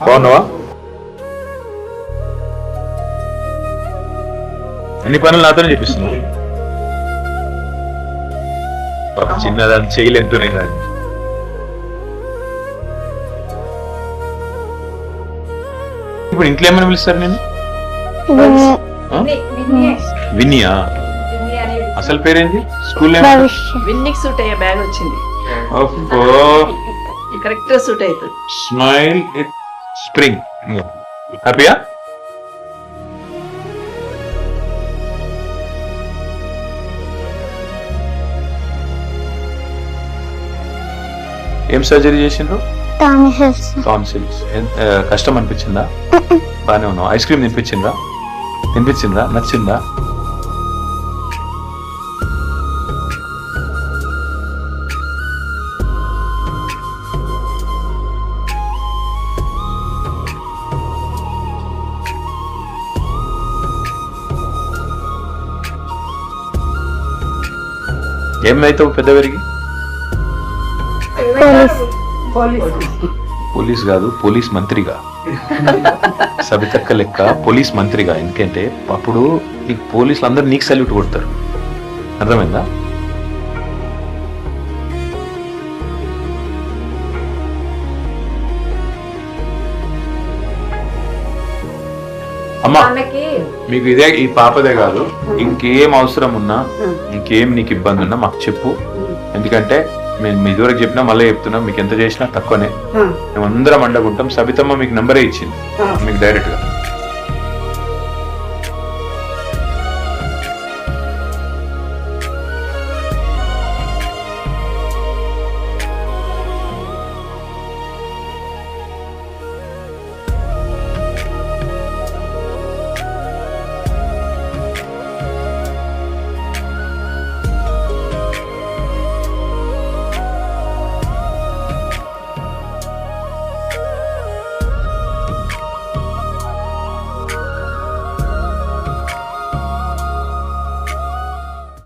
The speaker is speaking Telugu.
బాగున్నావా? అన్ని పనులు నాతోనే చేపిస్తున్నావు. చిన్నదాన్ని చేయలేంటున్నాయి కానీ ఇప్పుడు ఇంట్లో ఏమైనా పిలుస్తారు నేను? వినియా? అసలు పేరేంటి? స్కూల్ విన్నికి సూట్ అయ్యే బ్యాగ్ వచ్చింది. కరెక్ట్ సూట్ అవుతుంది. Smile it spring. హ్యాపీయా? ఏం సర్జరీ చేసిండ్రు? టాన్సిల్స్. కష్టం అనిపించిందా? బానే ఉన్నావు. ఐస్ క్రీమ్ తినిపించిందా? నచ్చిందా? ఏమైతావు పెద్ద పెరిగి? పోలీస్ కాదు, పోలీస్ మంత్రిగా. సబితక్క లెక్క పోలీస్ మంత్రిగా. ఎందుకంటే అప్పుడు నీకు పోలీసులు అందరూ నీకు సల్యూట్ కొడతారు. అర్థమైందా? అమ్మా, మీకు ఇదే ఈ పాపదే కాదు, ఇంకేం అవసరం ఉన్నా, ఇంకేం నీకు ఇబ్బంది ఉన్నా మాకు చెప్పు. ఎందుకంటే మేము ఇదివరకు చెప్పినా మళ్ళీ చెప్తున్నాం, మీకు ఎంత చేసినా తక్కువనే. మేము అందరం అండగుంటాం. సబితమ్మ మీకు నంబరే ఇచ్చింది మీకు డైరెక్ట్ గా.